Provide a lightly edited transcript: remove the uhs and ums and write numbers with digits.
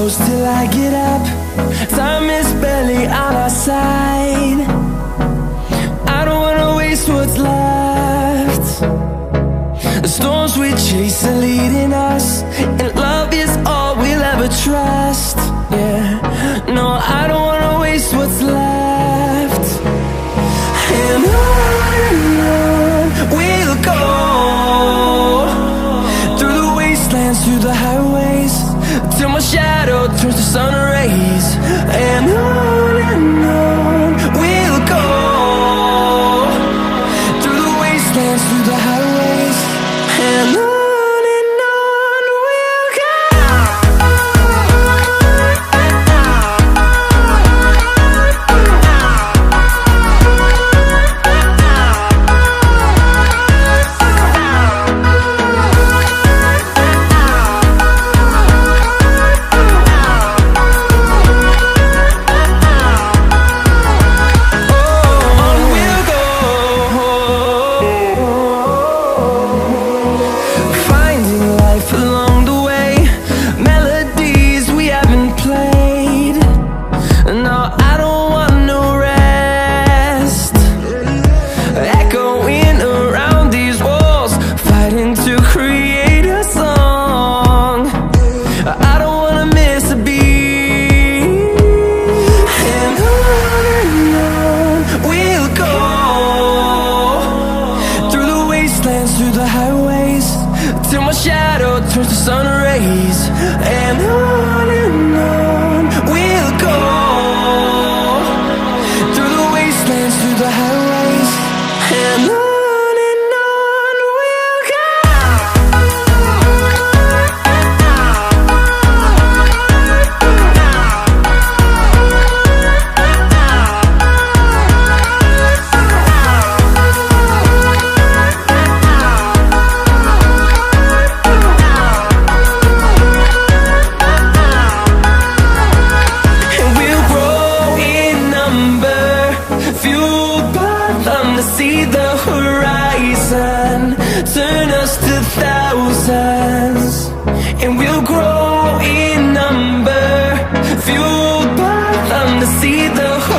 close till I get up. Time is barely on our side. I don't wanna waste what's left. The storms we chase are leading us, and love is all we'll ever trust. Yeah, no, I don't wanna waste what's left. And on we'll go, through the wastelands, through the highways, till my shadow turns to sun rays. And on we'll go, through the wastelands, through the highways, and on. Through the highways, till my shadow turns to sun rays. And on we'll go, through the wastelands, through the highways, and on. See the horizon turn us to thousands, and we'll grow in number, fueled by them to see the horizon.